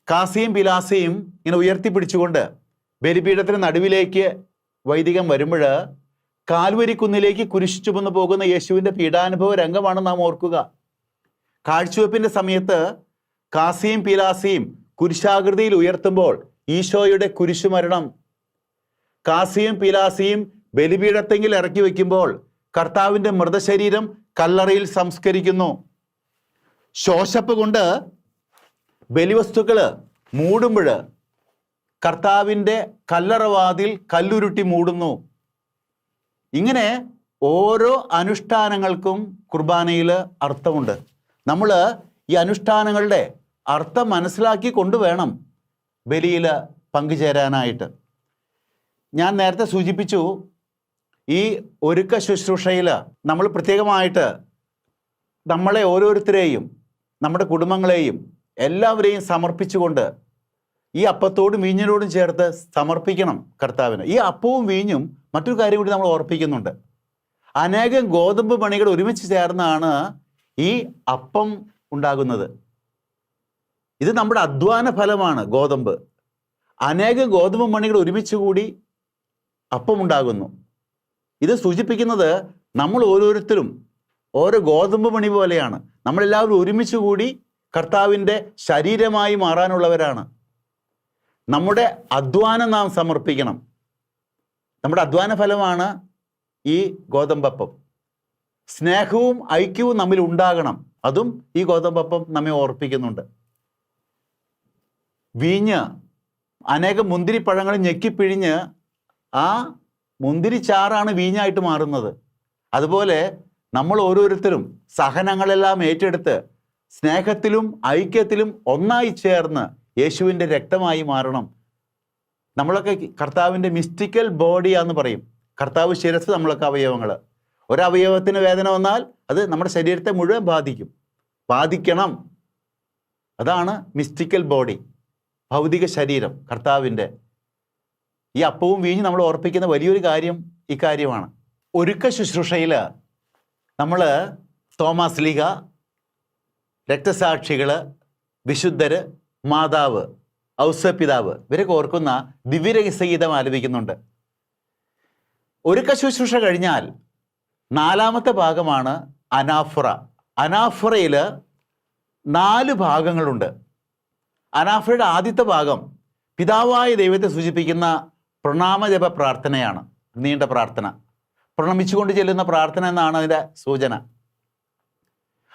കാസിയും പിലാസയും ഇങ്ങനെ ഉയർത്തിപ്പിടിച്ചുകൊണ്ട് ബലിപീഠത്തിന് നടുവിലേക്ക് വൈദികൻ വരുമ്പോൾ കാൽവരി കുന്നിലേക്ക് കുരിശു ചുമന്ന് പോകുന്ന യേശുവിൻ്റെ പീഡാനുഭവ രംഗമാണ് നാം ഓർക്കുക. കാഴ്ചവെപ്പിൻ്റെ സമയത്ത് കാസിയും പിലാസയും കുരിശാകൃതിയിൽ ഉയർത്തുമ്പോൾ ഈശോയുടെ കുരിശുമരണം, കാസിയും പിലാസിയും ബലിപീഠത്തെങ്കിൽ ഇറക്കി വയ്ക്കുമ്പോൾ കർത്താവിൻ്റെ മൃതശരീരം കല്ലറയിൽ സംസ്കരിക്കുന്നു. ശോശപ്പ് കൊണ്ട് ബലിവസ്തുക്കൾ മൂടുമ്പോൾ കർത്താവിൻ്റെ കല്ലറവാതിൽ കല്ലുരുട്ടി മൂടുന്നു. ഇങ്ങനെ ഓരോ അനുഷ്ഠാനങ്ങൾക്കും കുർബാനയിൽ അർത്ഥമുണ്ട്. നമ്മൾ ഈ അനുഷ്ഠാനങ്ങളുടെ അർത്ഥം മനസ്സിലാക്കി കൊണ്ടുവേണം ബലിയിൽ പങ്കുചേരാനായിട്ട്. ഞാൻ നേരത്തെ സൂചിപ്പിച്ചു, ഈ ഒരുക്ക ശുശ്രൂഷയിൽ നമ്മൾ പ്രത്യേകമായിട്ട് നമ്മളെ ഓരോരുത്തരെയും നമ്മുടെ കുടുംബങ്ങളെയും എല്ലാവരെയും സമർപ്പിച്ചുകൊണ്ട് ഈ അപ്പത്തോടും വീഞ്ഞിനോടും ചേർത്ത് സമർപ്പിക്കണം കർത്താവിന്. ഈ അപ്പവും വീഞ്ഞും മറ്റൊരു കാര്യം കൂടി നമ്മൾ ഓർപ്പിക്കുന്നുണ്ട്. അനേകം ഗോതമ്പ് മണികൾ ഒരുമിച്ച് ചേർന്നാണ് ഈ അപ്പം ഉണ്ടാകുന്നത്. ഇത് നമ്മുടെ അധ്വാന ഫലമാണ് ഗോതമ്പ്. അനേകം ഗോതമ്പ് മണികൾ ഒരുമിച്ച് കൂടി അപ്പം ഉണ്ടാകുന്നു. ഇത് സൂചിപ്പിക്കുന്നത് നമ്മൾ ഓരോരുത്തരും ഓരോ ഗോതമ്പ് മണി പോലെയാണ്. നമ്മളെല്ലാവരും ഒരുമിച്ച് കൂടി കർത്താവിൻ്റെ ശരീരമായി മാറാനുള്ളവരാണ്. നമ്മുടെ അധ്വാനം നാം സമർപ്പിക്കണം. നമ്മുടെ അധ്വാന ഫലമാണ് ഈ ഗോതമ്പപ്പം. സ്നേഹവും ഐക്യവും നമ്മിൽ ഉണ്ടാകണം. അതും ഈ ഗോതമ്പപ്പം നമ്മെ ഓർപ്പിക്കുന്നുണ്ട്. വീഞ്ഞ് അനേകം മുന്തിരിപ്പഴങ്ങൾ ഞെക്കിപ്പിഴിഞ്ഞ് ആ മുന്തിരിച്ചാറാണ് വീഞ്ഞായിട്ട് മാറുന്നത്. അതുപോലെ നമ്മൾ ഓരോരുത്തരും സഹനങ്ങളെല്ലാം ഏറ്റെടുത്ത് സ്നേഹത്തിലും ഐക്യത്തിലും ഒന്നായി ചേർന്ന് യേശുവിൻ്റെ രക്തമായി മാറണം. നമ്മളൊക്കെ കർത്താവിൻ്റെ മിസ്റ്റിക്കൽ ബോഡിയാന്ന് പറയും. കർത്താവ് ശിരസ്, നമ്മളൊക്കെ അവയവങ്ങൾ. ഒരവയവത്തിന് വേദന വന്നാൽ അത് നമ്മുടെ ശരീരത്തെ മുഴുവൻ ബാധിക്കണം. അതാണ് മിസ്റ്റിക്കൽ ബോഡി, ഭൗതിക ശരീരം കർത്താവിൻ്റെ. ഈ അപ്പവും വീഞ്ഞും നമ്മൾ ഓർപ്പിക്കുന്ന വലിയൊരു കാര്യം ഇക്കാര്യമാണ്. ഒരുക്ക ശുശ്രൂഷയിൽ നമ്മൾ തോമാസ് ലീഗ, രക്തസാക്ഷികൾ, വിശുദ്ധർ, മാതാവ്, ഔസപിതാവ് ഇവരൊക്കെ ഓർക്കുന്ന ദിവ്യരഹസ്യഗീതം ആലപിക്കുന്നുണ്ട്. ഒരുക്ക ശുശ്രൂഷ കഴിഞ്ഞാൽ 4ാമത്തെ ഭാഗമാണ് അനാഫുറ. അനാഫുറയിൽ 4 ഭാഗങ്ങളുണ്ട്. അനാഫുറയുടെ ആദ്യത്തെ ഭാഗം പിതാവായ ദൈവത്തെ സൂചിപ്പിക്കുന്ന പ്രണാമജപ പ്രാർത്ഥനയാണ്. നീണ്ട പ്രാർത്ഥന, പ്രണമിച്ചുകൊണ്ട് ചെല്ലുന്ന പ്രാർത്ഥന എന്നാണ് അതിൻ്റെ സൂചന.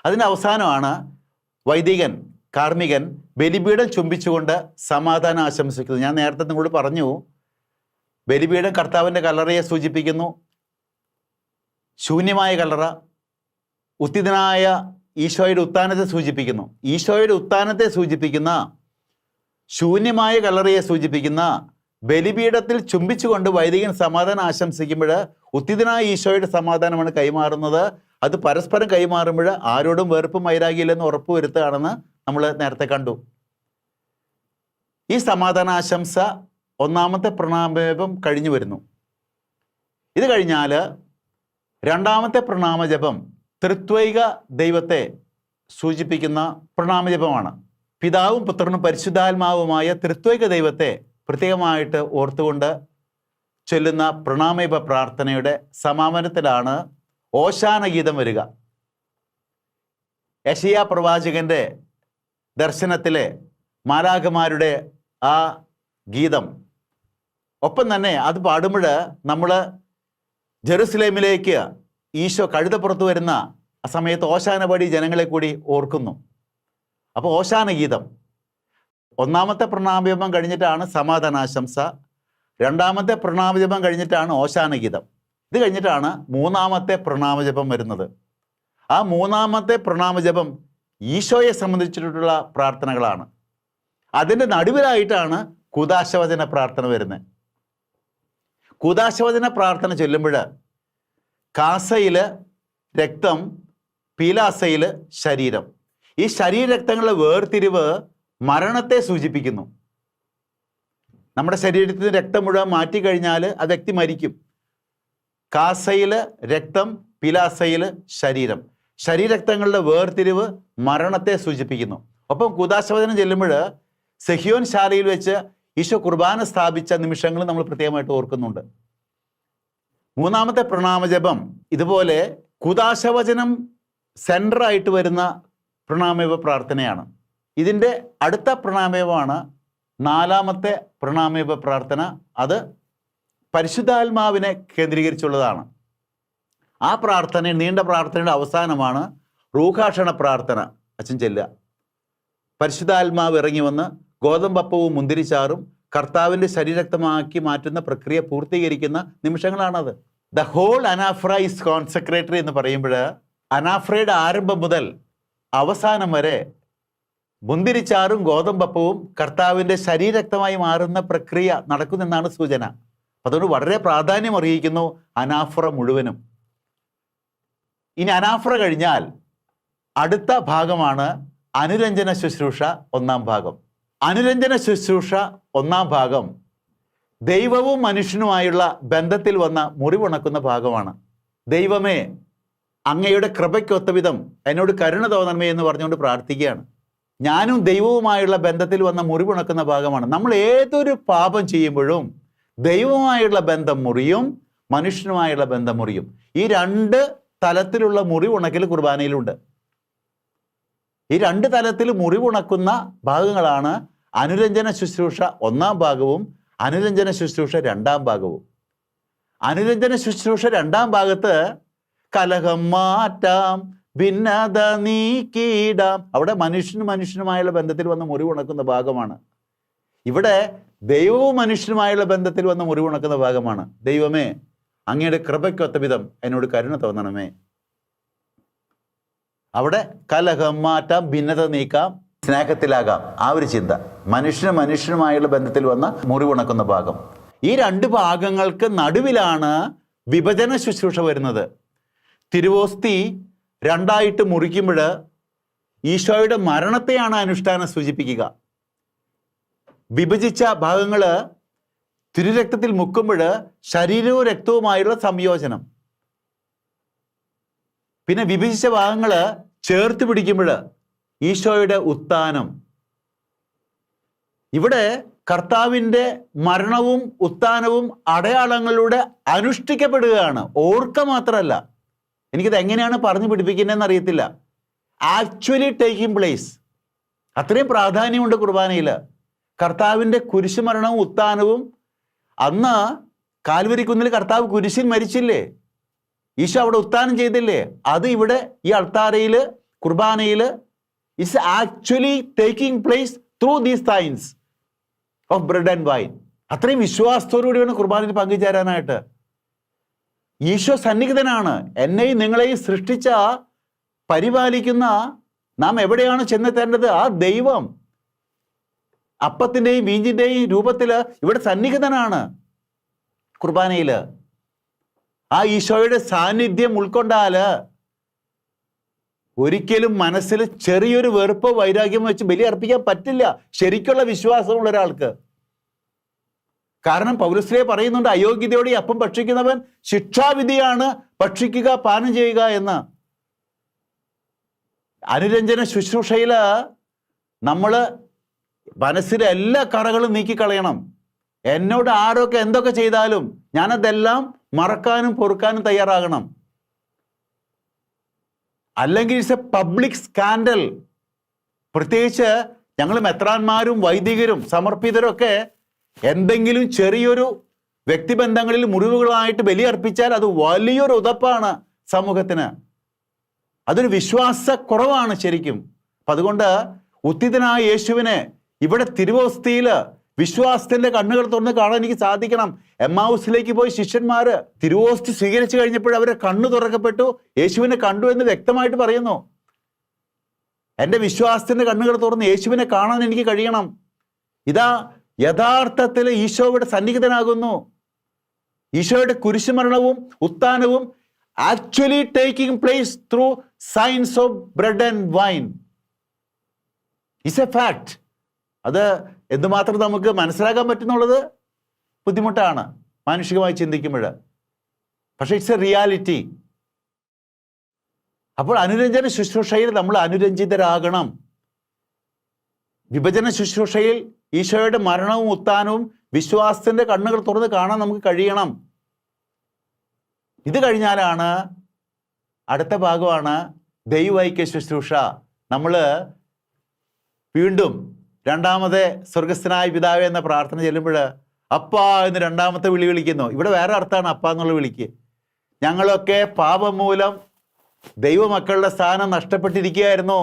അതിൻ്റെ അവസാനമാണ് വൈദികൻ, കാർമ്മികൻ ബലിപീഠം ചുംബിച്ചുകൊണ്ട് സമാധാനം ആശംസിക്കുന്നത്. ഞാൻ നേരത്തെ നിങ്ങളോട് പറഞ്ഞു, ബലിപീഠം കർത്താവിൻ്റെ കല്ലറയെ സൂചിപ്പിക്കുന്നു. ശൂന്യമായ കല്ലറ ഉത്തിതനായ ഈശോയുടെ ഉത്ഥാനത്തെ സൂചിപ്പിക്കുന്നു. ഈശോയുടെ ഉത്ഥാനത്തെ സൂചിപ്പിക്കുന്ന ശൂന്യമായ കല്ലറയെ സൂചിപ്പിക്കുന്ന ബലിപീഠത്തിൽ ചുംബിച്ചുകൊണ്ട് വൈദികൻ സമാധാനം ആശംസിക്കുമ്പോൾ ഉത്തിതനായ ഈശോയുടെ സമാധാനമാണ് കൈമാറുന്നത്. അത് പരസ്പരം കൈമാറുമ്പോൾ ആരോടും വെറുപ്പും വൈരാഗ്യമില്ലെന്ന് ഉറപ്പുവരുത്തുകയാണെന്ന് നമ്മൾ നേരത്തെ കണ്ടു. ഈ സമാധാനാശംസ ഒന്നാമത്തെ പ്രണാമജപം കഴിഞ്ഞു വരുന്നു. ഇത് കഴിഞ്ഞാൽ രണ്ടാമത്തെ പ്രണാമജപം ത്രിത്വൈക ദൈവത്തെ സൂചിപ്പിക്കുന്ന പ്രണാമജപമാണ്. പിതാവും പുത്രനും പരിശുദ്ധാത്മാവുമായ ത്രിത്വൈക ദൈവത്തെ പ്രത്യേകമായിട്ട് ഓർത്തുകൊണ്ട് ചൊല്ലുന്ന പ്രണാമജപ പ്രാർത്ഥനയുടെ സമാപനത്തിലാണ് ഓശാന ഗീതം വരിക. യെശയ്യാ പ്രവാചകന്റെ ദർശനത്തിലെ മാലാഖമാരുടെ ആ ഗീതം, ഒപ്പം തന്നെ അത് പാടുമ്പോൾ നമ്മൾ ജെറുസലേമിലേക്ക് ഈശോ കഴുതപ്പുറത്ത് വരുന്ന ആ സമയത്ത് ഓശാന പാടി ജനങ്ങളെ കൂടി ഓർക്കുന്നു. അപ്പോൾ ഓശാന ഗീതം ഒന്നാമത്തെ പ്രണാമജപം കഴിഞ്ഞിട്ടാണ് സമാധാനാശംസ, രണ്ടാമത്തെ പ്രണാമജപം കഴിഞ്ഞിട്ടാണ് ഓശാന ഗീതം. ഇത് കഴിഞ്ഞിട്ടാണ് മൂന്നാമത്തെ പ്രണാമജപം വരുന്നത്. ആ മൂന്നാമത്തെ പ്രണാമജപം ഈശോയെ സംബന്ധിച്ചിട്ടുള്ള പ്രാർത്ഥനകളാണ്. അതിൻ്റെ നടുവിലായിട്ടാണ് കൂദാശവചന പ്രാർത്ഥന വരുന്നത്. കൂദാശവചന പ്രാർത്ഥന ചൊല്ലുമ്പോൾ കാസയിൽ രക്തം, പീലാസയിൽ ശരീരം. ഈ ശരീരരക്തങ്ങളുടെ വേർതിരിവ് മരണത്തെ സൂചിപ്പിക്കുന്നു. നമ്മുടെ ശരീരത്തിൽ നിന്ന് രക്തം മുഴുവൻ മാറ്റിക്കഴിഞ്ഞാൽ ആ വ്യക്തി മരിക്കും. കാസയിൽ രക്തം, പീലാസയിൽ ശരീരം. ശരീരരക്തങ്ങളുടെ വേർതിരിവ് മരണത്തെ സൂചിപ്പിക്കുന്നു. ഒപ്പം കൂദാശവചനം ചെല്ലുമ്പോൾ സെഹിയോൻ ശാലയിൽ വെച്ച് ഈശോ കുർബാന സ്ഥാപിച്ച നിമിഷങ്ങൾ നമ്മൾ പ്രത്യേകമായിട്ട് ഓർക്കുന്നുണ്ട്. മൂന്നാമത്തെ പ്രണാമജപം ഇതുപോലെ കൂദാശവചനം സെൻറ്ററായിട്ട് വരുന്ന പ്രണാമജപ പ്രാർത്ഥനയാണ്. ഇതിൻ്റെ അടുത്ത പ്രണാമജപമാണ് നാലാമത്തെ പ്രണാമജപ പ്രാർത്ഥന. അത് പരിശുദ്ധാത്മാവിനെ കേന്ദ്രീകരിച്ചുള്ളതാണ്. ആ പ്രാർത്ഥന, നീണ്ട പ്രാർത്ഥനയുടെ അവസാനമാണ് റൂഹാഷണ പ്രാർത്ഥന അച്ഛൻ ചെല്ലുക. പരിശുദ്ധാത്മാവ് ഇറങ്ങി വന്ന് ഗോതമ്പപ്പവും മുന്തിരിച്ചാറും കർത്താവിൻ്റെ ശരീരക്തമാക്കി മാറ്റുന്ന പ്രക്രിയ പൂർത്തീകരിക്കുന്ന നിമിഷങ്ങളാണത്. ദ ഹോൾ അനാഫ്ര ഈസ് കോൺസെക്രേറ്ററി എന്ന് പറയുമ്പോൾ അനാഫ്രയുടെ ആരംഭം മുതൽ അവസാനം വരെ മുന്തിരിച്ചാറും ഗോതമ്പപ്പവും കർത്താവിൻ്റെ ശരീരക്തമായി മാറുന്ന പ്രക്രിയ നടക്കുന്നെന്നാണ് സൂചന. അതുകൊണ്ട് വളരെ പ്രാധാന്യം അറിയിക്കുന്നു അനാഫ്ര മുഴുവനും. ഇനി അനാഫ്ര കഴിഞ്ഞാൽ അടുത്ത ഭാഗമാണ് അനുരഞ്ജന ശുശ്രൂഷ ഒന്നാം ഭാഗം. അനുരഞ്ജന ശുശ്രൂഷ ഒന്നാം ഭാഗം ദൈവവും മനുഷ്യനുമായുള്ള ബന്ധത്തിൽ വന്ന മുറിവുണക്കുന്ന ഭാഗമാണ്. ദൈവമേ, അങ്ങയുടെ കൃപയ്ക്കൊത്ത വിധം എന്നോട് കരുണ തോന്നണമേ എന്ന് പറഞ്ഞുകൊണ്ട് പ്രാർത്ഥിക്കുകയാണ്. ഞാനും ദൈവവുമായുള്ള ബന്ധത്തിൽ വന്ന മുറിവുണക്കുന്ന ഭാഗമാണ്. നമ്മൾ ഏതൊരു പാപം ചെയ്യുമ്പോഴും ദൈവവുമായുള്ള ബന്ധം മുറിയും, മനുഷ്യനുമായുള്ള ബന്ധം മുറിയും. ഈ രണ്ട് തലത്തിലുള്ള മുറിവുണക്കൽ കുർബാനയിലുണ്ട്. ഈ രണ്ട് തലത്തിൽ മുറിവുണക്കുന്ന ഭാഗങ്ങളാണ് അനുരഞ്ജന ശുശ്രൂഷ ഒന്നാം ഭാഗവും അനുരഞ്ജന ശുശ്രൂഷ രണ്ടാം ഭാഗവും. അനുരഞ്ജന ശുശ്രൂഷ രണ്ടാം ഭാഗത്ത് കലഹം മാറ്റാം, ഭിന്നത നീക്കിയിടാം, അവിടെ മനുഷ്യനുമായുള്ള ബന്ധത്തിൽ വന്ന് മുറിവുണക്കുന്ന ഭാഗമാണ്. ഇവിടെ ദൈവവും മനുഷ്യനുമായുള്ള ബന്ധത്തിൽ വന്ന് മുറിവുണക്കുന്ന ഭാഗമാണ്. ദൈവമേ, അങ്ങയുടെ കൃപയ്ക്കൊത്ത വിധം എന്നോട് കരുണ തോന്നണമേ. അവിടെ കലഹം മാറ്റാം, ഭിന്നത നീക്കാം, സ്നേഹത്തിലാകാം, ആ ഒരു ചിന്ത. മനുഷ്യനുമായുള്ള ബന്ധത്തിൽ വന്ന മുറിവുണക്കുന്ന ഭാഗം. ഈ രണ്ട് ഭാഗങ്ങൾക്ക് നടുവിലാണ് വിഭജന ശുശ്രൂഷ വരുന്നത്. തിരുവോസ്തി രണ്ടായിട്ട് മുറിക്കുമ്പോൾ ഈശോയുടെ മരണത്തെയാണ് അനുഷ്ഠാനം സൂചിപ്പിക്കുക. വിഭജിച്ച ഭാഗങ്ങൾ തിരുരക്തത്തിൽ മുക്കുമ്പോൾ ശരീരവും രക്തവുമായുള്ള സംയോജനം. പിന്നെ വിഭജിച്ച ഭാഗങ്ങൾ ചേർത്ത് പിടിക്കുമ്പോൾ ഈശോയുടെ ഉത്ഥാനം. ഇവിടെ കർത്താവിൻ്റെ മരണവും ഉത്ഥാനവും അടയാളങ്ങളിലൂടെ അനുഷ്ഠിക്കപ്പെടുകയാണ്. ഓർക്ക മാത്രമല്ല. എനിക്കിത് എങ്ങനെയാണ് പറഞ്ഞു പിടിപ്പിക്കുന്നതെന്ന് അറിയത്തില്ല. Actually taking place. അത്രയും പ്രാധാന്യമുണ്ട് കുർബാനയിൽ. കർത്താവിൻ്റെ കുരിശുമരണവും ഉത്ഥാനവും, അന്ന് കാൽവരി കുന്നിൽ കർത്താവ് കുരിശിൽ മരിച്ചില്ലേ, ഈശോ അവിടെ ഉത്ഥാനം ചെയ്തില്ലേ, അത് ഇവിടെ ഈ അൾത്താരയിൽ കുർബാനയിൽ it's actually taking place through these signs of bread and wine. അത്രയും വിശ്വാസത്തോടുകൂടി വേണം കുർബാനയിൽ പങ്കുചേരാനായിട്ട്. ഈശോ സന്നിഹിതനാണ്. എന്നെയും നിങ്ങളെയും സൃഷ്ടിച്ച, പരിപാലിക്കുന്ന, നാം എവിടെയാണ് ചെന്നെത്തേണ്ടത് ആ ദൈവം അപ്പത്തിൻ്റെയും വീഞ്ഞിൻ്റെയും രൂപത്തിൽ ഇവിടെ സന്നിഹിതനാണ് കുർബാനയിൽ. ആ ഈശോയുടെ സാന്നിധ്യം ഉൾക്കൊണ്ടാൽ ഒരിക്കലും മനസ്സിൽ ചെറിയൊരു വെറുപ്പോ വൈരാഗ്യം വെച്ച് ബലി അർപ്പിക്കാൻ പറ്റില്ല ശരിക്കുള്ള വിശ്വാസമുള്ള ഒരാൾക്ക്. കാരണം പൗലോസ്ലീഹ പറയുന്നുണ്ട്, അയോഗ്യതയോടെ ഈ അപ്പം ഭക്ഷിക്കുന്നവൻ ശിക്ഷാവിധിയാണ് ഭക്ഷിക്കുക, പാനം ചെയ്യുക എന്ന്. അനുരഞ്ജന ശുശ്രൂഷയിൽ നമ്മൾ മനസ്സിലെ എല്ലാ കറകളും നീക്കിക്കളയണം. എന്നോട് ആരൊക്കെ എന്തൊക്കെ ചെയ്താലും ഞാനതെല്ലാം മറക്കാനും പൊറുക്കാനും തയ്യാറാകണം. അല്ലെങ്കിൽ ഇറ്റ്സ് എ പബ്ലിക് സ്കാൻഡൽ. പ്രത്യേകിച്ച് ഞങ്ങൾ മെത്രാന്മാരും വൈദികരും സമർപ്പിതരും ഒക്കെ എന്തെങ്കിലും ചെറിയൊരു വ്യക്തിബന്ധങ്ങളിൽ മുറിവുകളായിട്ട് ബലിയർപ്പിച്ചാൽ അത് വലിയൊരു ഉതപ്പാണ് സമൂഹത്തിന്. അതൊരു വിശ്വാസക്കുറവാണ് ശരിക്കും. അപ്പം അതുകൊണ്ട് ഉത്തിതനായ യേശുവിനെ ഇവിടെ തിരുവോസ്തിയിൽ വിശ്വാസത്തിന്റെ കണ്ണുകൾ തുറന്ന് കാണാൻ എനിക്ക് സാധിക്കണം. എമ്മാവുസിലേക്ക് പോയി ശിഷ്യന്മാർ തിരുവോസ്തി സ്വീകരിച്ചു കഴിഞ്ഞപ്പോൾ അവരെ കണ്ണു തുറക്കപ്പെട്ടു, യേശുവിനെ കണ്ടു എന്ന് വ്യക്തമായിട്ട് പറയുന്നു. എൻ്റെ വിശ്വാസത്തിന്റെ കണ്ണുകൾ തുറന്ന് യേശുവിനെ കാണാൻ എനിക്ക് കഴിയണം. ഇതാ യഥാർത്ഥത്തിൽ ഈശോയുടെ സന്നിഹിതനാകുന്നു. ഈശോയുടെ കുരിശുമരണവും ഉത്ഥാനവും actually taking place through signs of bread and wine is a fact. അത് എന്തുമാത്രം നമുക്ക് മനസ്സിലാക്കാൻ പറ്റുന്നുള്ളത് ബുദ്ധിമുട്ടാണ് മാനുഷികമായി ചിന്തിക്കുമ്പോൾ. പക്ഷേ ഇറ്റ്സ് എ റിയാലിറ്റി. അപ്പോൾ അനുരഞ്ജന ശുശ്രൂഷയിൽ നമ്മൾ അനുരഞ്ജിതരാകണം. വിഭജന ശുശ്രൂഷയിൽ ഈശോയുടെ മരണവും ഉത്ഥാനവും വിശ്വാസത്തിന്റെ കണ്ണുകൾ തുറന്ന് കാണാൻ നമുക്ക് കഴിയണം. ഇത് കഴിഞ്ഞാലാണ് അടുത്ത ഭാഗമാണ് ദൈവൈക്യ ശുശ്രൂഷ. നമ്മൾ വീണ്ടും രണ്ടാമത്തെ സ്വർഗസ്ഥനായ പിതാവേ എന്ന പ്രാർത്ഥന ചെല്ലുമ്പോൾ അപ്പാ എന്ന് രണ്ടാമത്തെ വിളി വിളിക്കുന്നു. ഇവിടെ വേറെ അർത്ഥമാണ് അപ്പ എന്നുള്ള വിളിക്ക്. ഞങ്ങളൊക്കെ പാപം മൂലം ദൈവമക്കളുടെ സ്ഥാനം നഷ്ടപ്പെട്ടിരിക്കുകയായിരുന്നു.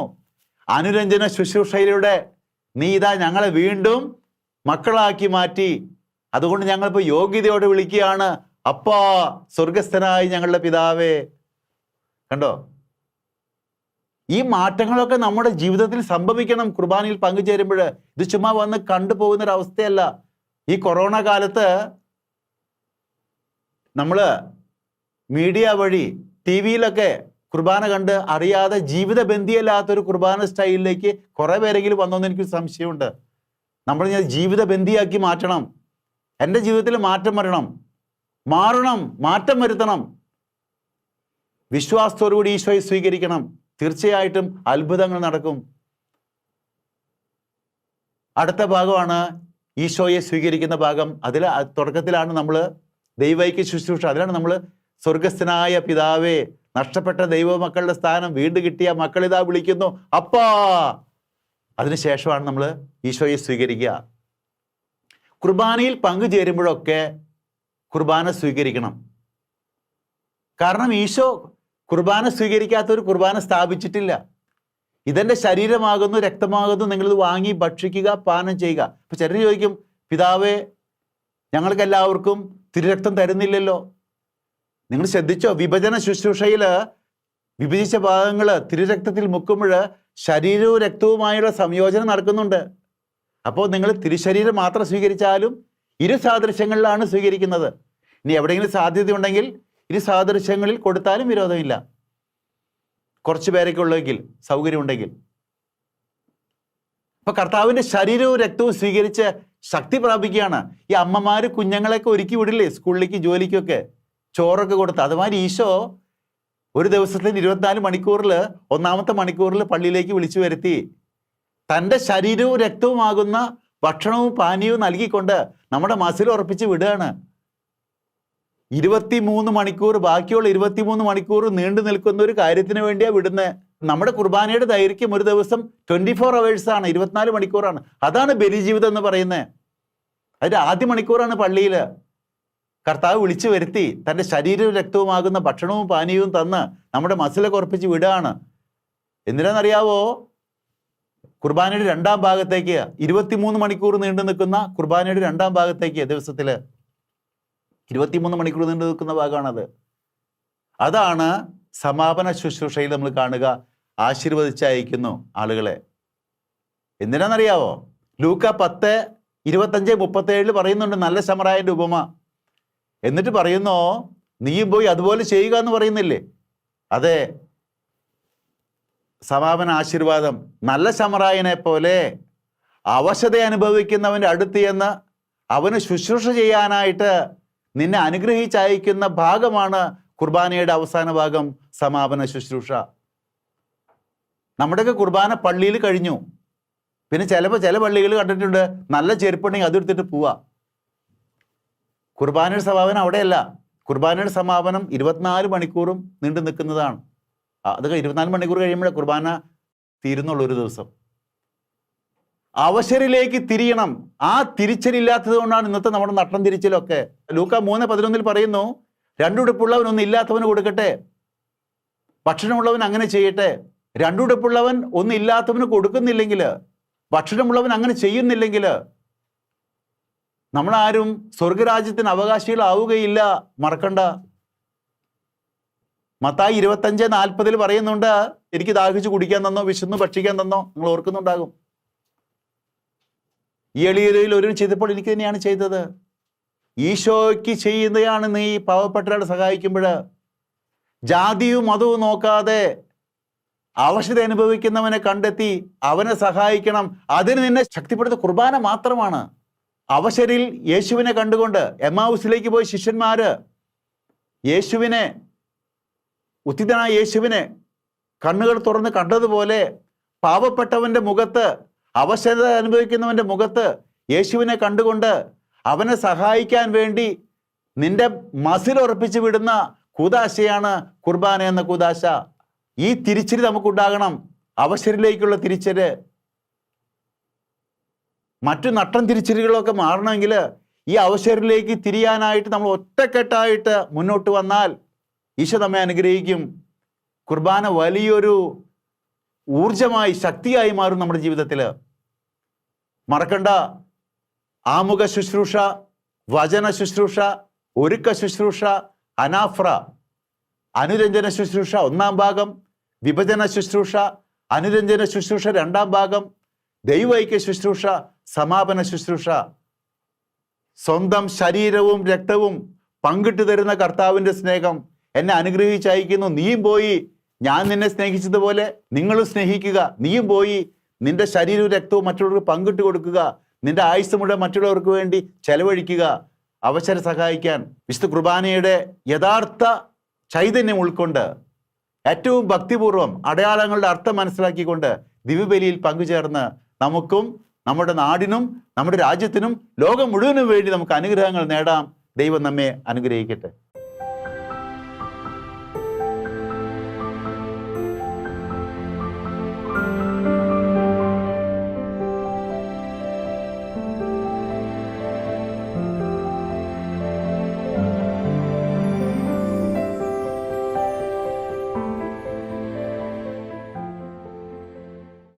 അനുരഞ്ജന ശുശ്രൂഷയിലൂടെ നീ ഇതാ ഞങ്ങളെ വീണ്ടും മക്കളാക്കി മാറ്റി. അതുകൊണ്ട് ഞങ്ങളിപ്പോൾ യോഗ്യതയോടെ വിളിക്കുകയാണ്, അപ്പാ സ്വർഗസ്ഥനായി ഞങ്ങളുടെ പിതാവേ. കണ്ടോ, ഈ മാറ്റങ്ങളൊക്കെ നമ്മുടെ ജീവിതത്തിൽ സംഭവിക്കണം കുർബാനയിൽ പങ്കുചേരുമ്പോൾ. ഇത് ചുമ്മാ വന്ന് കണ്ടുപോകുന്നൊരവസ്ഥയല്ല. ഈ കൊറോണ കാലത്ത് നമ്മൾ മീഡിയ വഴി ടി വിയിലൊക്കെ കുർബാന കണ്ട് അറിയാതെ ജീവിതബന്ധിയല്ലാത്തൊരു കുർബാന സ്റ്റൈലിലേക്ക് കുറേ പേരെങ്കിലും വന്നോന്ന് എനിക്ക് സംശയമുണ്ട്. നമ്മൾ ജീവിത ബന്ധിയാക്കി മാറ്റണം. എൻ്റെ ജീവിതത്തിൽ മാറ്റം മാറണം, മാറ്റം വരുത്തണം. വിശ്വാസത്തോടുകൂടി ഈശോയെ സ്വീകരിക്കണം. തീർച്ചയായിട്ടും അത്ഭുതങ്ങൾ നടക്കും. അടുത്ത ഭാഗമാണ് ഈശോയെ സ്വീകരിക്കുന്ന ഭാഗം. അതിൽ തുടക്കത്തിലാണ് നമ്മൾ ദൈവൈക്യ ശുശ്രൂഷ. അതിലാണ് നമ്മൾ സ്വർഗസ്ഥനായ പിതാവേ, നഷ്ടപ്പെട്ട ദൈവമക്കളുടെ സ്ഥാനം വീണ്ടും കിട്ടിയ മക്കളിതാ വിളിക്കുന്നു അപ്പാ. അതിനുശേഷമാണ് നമ്മൾ ഈശോയെ സ്വീകരിക്കുക. കുർബാനയിൽ പങ്കുചേരുമ്പോഴൊക്കെ കുർബാന സ്വീകരിക്കണം. കാരണം ഈശോ കുർബാന സ്വീകരിക്കാത്തൊരു കുർബാന സ്ഥാപിച്ചിട്ടില്ല. ഇതെൻ്റെ ശരീരമാകുന്നു, രക്തമാകുന്നു, നിങ്ങളിത് വാങ്ങി ഭക്ഷിക്കുക, പാനം ചെയ്യുക. അപ്പം ചിലർ ചോദിക്കും, പിതാവേ ഞങ്ങൾക്ക് എല്ലാവർക്കും തിരുരക്തം തരുന്നില്ലല്ലോ. നിങ്ങൾ ശ്രദ്ധിച്ചോ, വിഭജന ശുശ്രൂഷയിൽ വിഭജിച്ച ഭാഗങ്ങൾ തിരുരക്തത്തിൽ മുക്കുമ്പോൾ ശരീരവും രക്തവുമായുള്ള സംയോജനം നടക്കുന്നുണ്ട്. അപ്പോൾ നിങ്ങൾ തിരുശരീരം മാത്രം സ്വീകരിച്ചാലും ഇരു സാദൃശ്യങ്ങളിലാണ് സ്വീകരിക്കുന്നത്. ഇനി എവിടെയെങ്കിലും സാധ്യതയുണ്ടെങ്കിൽ ഇരു സാദൃശ്യങ്ങളിൽ കൊടുത്താലും വിരോധമില്ല, കുറച്ച് പേരൊക്കെ ഉള്ളെങ്കിൽ, സൗകര്യമുണ്ടെങ്കിൽ. അപ്പൊ കർത്താവിൻ്റെ ശരീരവും രക്തവും സ്വീകരിച്ച് ശക്തി പ്രാപിക്കുകയാണ്. ഈ അമ്മമാർ കുഞ്ഞുങ്ങളെയൊക്കെ ഒരുക്കി വിടില്ലേ സ്കൂളിലേക്ക്, ജോലിക്കൊക്കെ ചോറൊക്കെ കൊടുത്ത്. അതുമാതിരി ഈശോ ഒരു ദിവസത്തിൽ 24 മണിക്കൂറിൽ ഒന്നാമത്തെ മണിക്കൂറിൽ പള്ളിയിലേക്ക് വിളിച്ചു വരുത്തി തൻ്റെ ശരീരവും രക്തവുമാകുന്ന ഭക്ഷണവും പാനീയവും നൽകിക്കൊണ്ട് നമ്മുടെ മസിൽ ഉറപ്പിച്ച് വിടുകയാണ്. 23 മണിക്കൂർ, ബാക്കിയുള്ള 23 മണിക്കൂർ നീണ്ടു നിൽക്കുന്ന ഒരു കാര്യത്തിന് വേണ്ടിയാണ് വിടുന്നത്. നമ്മുടെ കുർബാനയുടെ ദൈർഘ്യം ഒരു ദിവസം 24 hours ആണ്, 24 മണിക്കൂറാണ്. അതാണ് ബലിജീവിതം എന്ന് പറയുന്നത്. അതിൻ്റെ ആദ്യ മണിക്കൂറാണ് പള്ളിയിൽ കർത്താവ് വിളിച്ചു വരുത്തി തൻ്റെ ശരീരവും രക്തവുമാകുന്ന ഭക്ഷണവും പാനീയവും തന്ന് നമ്മുടെ മസിലൊക്കെ ഉറപ്പിച്ച് വിടുകയാണ്. എന്തിനാണെന്നറിയാവോ? കുർബാനയുടെ രണ്ടാം ഭാഗത്തേക്ക് 23 മണിക്കൂർ നീണ്ടു നിൽക്കുന്ന കുർബാനയുടെ രണ്ടാം ഭാഗത്തേക്ക് ദിവസത്തിൽ 23 മണിക്കൂർ നീണ്ടു നിൽക്കുന്ന ഭാഗമാണത്. അതാണ് സമാപന ശുശ്രൂഷയിൽ നമ്മൾ കാണുക. ആശീർവദിച്ചയക്കുന്നു ആളുകളെ. എന്തിനാണെന്നറിയാവോ? ലൂക്ക 10:25-37 പറയുന്നുണ്ട് നല്ല ശമറായൻ്റെ ഉപമ. എന്നിട്ട് പറയുന്നോ, നീയും പോയി അതുപോലെ ചെയ്യുക എന്ന് പറയുന്നില്ലേ? അതെ, സമാപന ആശീർവാദം നല്ല ശമറായനെ പോലെ അവശത അനുഭവിക്കുന്നവൻ്റെ അടുത്ത് ചെന്ന് അവന് ശുശ്രൂഷ ചെയ്യാനായിട്ട് നിന്നെ അനുഗ്രഹിച്ചയക്കുന്ന ഭാഗമാണ് കുർബാനയുടെ അവസാന ഭാഗം, സമാപന ശുശ്രൂഷ. നമ്മുടെയൊക്കെ കുർബാന പള്ളിയിൽ കഴിഞ്ഞു. പിന്നെ ചിലപ്പോൾ ചില പള്ളികൾ കണ്ടിട്ടുണ്ട്, നല്ല ചെരുപ്പുണ്ടെങ്കിൽ അതെടുത്തിട്ട് പോവുക. കുർബാനയുടെ സമാപനം അവിടെയല്ല. കുർബാനയുടെ സമാപനം 24 മണിക്കൂറും നീണ്ടു നിൽക്കുന്നതാണ്. അതൊക്കെ 24 മണിക്കൂർ കഴിയുമ്പോഴേ കുർബാന തീരുന്നുള്ളൂ ഒരു ദിവസം. അവശരിലേക്ക് തിരിയണം. ആ തിരിച്ചലില്ലാത്തത് കൊണ്ടാണ് ഇന്നത്തെ നമ്മുടെ നട്ടം തിരിച്ചലൊക്കെ. ലൂക്ക 3:11 പറയുന്നു, രണ്ടുടുപ്പുള്ളവൻ ഒന്നും ഇല്ലാത്തവന് കൊടുക്കട്ടെ, ഭക്ഷണമുള്ളവൻ അങ്ങനെ ചെയ്യട്ടെ. രണ്ടുടുപ്പുള്ളവൻ ഒന്നും ഇല്ലാത്തവന് കൊടുക്കുന്നില്ലെങ്കിൽ, ഭക്ഷണമുള്ളവൻ അങ്ങനെ ചെയ്യുന്നില്ലെങ്കിൽ നമ്മളാരും സ്വർഗരാജ്യത്തിന് അവകാശികളാവുകയില്ല. മറക്കണ്ട. മത്തായി 25:40 പറയുന്നുണ്ട്, എനിക്ക് ദാഹിച്ച് കുടിക്കാൻ തന്നോ, വിശന്ന് ഭക്ഷിക്കാൻ തന്നോ. നിങ്ങൾ ഓർക്കുന്നുണ്ടാകും. ഈ എളിയയിൽ ഒരു ചെയ്തപ്പോൾ എനിക്ക് തന്നെയാണ് ചെയ്തത്. ഈശോയ്ക്ക് ചെയ്യുന്നതാണ് നീ പാവപ്പെട്ടവരെ സഹായിക്കുമ്പോൾ. ജാതിയും മതവും നോക്കാതെ അവശത അനുഭവിക്കുന്നവനെ കണ്ടെത്തി അവനെ സഹായിക്കണം. അതിന് നിന്നെ ശക്തിപ്പെടുത്ത കുർബാന മാത്രമാണ്. അവശരിൽ യേശുവിനെ കണ്ടുകൊണ്ട് എമ്മാവുസിലേക്ക് പോയി ശിഷ്യന്മാര് യേശുവിനെ, ഉത്തിതനായ യേശുവിനെ കണ്ണുകൾ തുറന്ന് കണ്ടതുപോലെ പാവപ്പെട്ടവൻ്റെ മുഖത്ത്, അവശത അനുഭവിക്കുന്നവൻ്റെ മുഖത്ത് യേശുവിനെ കണ്ടുകൊണ്ട് അവനെ സഹായിക്കാൻ വേണ്ടി നിന്റെ മസിൽ ഉറപ്പിച്ചു വിടുന്ന കൂദാശയാണ് കുർബാന എന്ന കൂദാശ. ഈ തിരിച്ചരി നമുക്കുണ്ടാകണം, അവശരിലേക്കുള്ള തിരിച്ചര്. മറ്റു നട്ടം തിരിച്ചരികളൊക്കെ മാറണമെങ്കിൽ ഈ അവശരിലേക്ക് തിരിയാനായിട്ട് നമ്മൾ ഒറ്റക്കെട്ടായിട്ട് മുന്നോട്ട് വന്നാൽ ഈശോ നമ്മെ അനുഗ്രഹിക്കും. കുർബാന വലിയൊരു ഊർജമായി, ശക്തിയായി മാറും നമ്മുടെ ജീവിതത്തിൽ. മറക്കണ്ട, ആമുഖ ശുശ്രൂഷ, വചന ശുശ്രൂഷ, ഒരുക്ക ശുശ്രൂഷ, അനാഫ്ര, അനുരഞ്ജന ശുശ്രൂഷ 1-ാം ഭാഗം, വിഭജന ശുശ്രൂഷ, അനുരഞ്ജന ശുശ്രൂഷ 2-ാം ഭാഗം, ദൈവൈക്യ ശുശ്രൂഷ, സമാപന ശുശ്രൂഷ. സ്വന്തം ശരീരവും രക്തവും പങ്കിട്ട് തരുന്ന കർത്താവിൻ്റെ സ്നേഹം എന്നെ അനുഗ്രഹിച്ചയക്കുന്നു. നീയും പോയി ഞാൻ നിന്നെ സ്നേഹിച്ചതുപോലെ നിങ്ങളും സ്നേഹിക്കുക. നീയും പോയി നിന്റെ ശരീരവും രക്തവും മറ്റുള്ളവർക്ക് പങ്കിട്ട് കൊടുക്കുക. നിന്റെ ആയുസ്സ് മുഴുവൻ മറ്റുള്ളവർക്ക് വേണ്ടി ചെലവഴിക്കുക, അവസരം സഹായിക്കാൻ. വിശുദ്ധ കുർബാനയുടെ യഥാർത്ഥ ചൈതന്യം ഉൾക്കൊണ്ട് ഏറ്റവും ഭക്തിപൂർവ്വം അടയാളങ്ങളുടെ അർത്ഥം മനസ്സിലാക്കിക്കൊണ്ട് ദിവ്യബലിയിൽ പങ്കുചേർന്ന് നമുക്കും നമ്മുടെ നാടിനും നമ്മുടെ രാജ്യത്തിനും ലോകം മുഴുവനും വേണ്ടി നമുക്ക് അനുഗ്രഹങ്ങൾ നേടാം. ദൈവം നമ്മെ അനുഗ്രഹിക്കട്ടെ.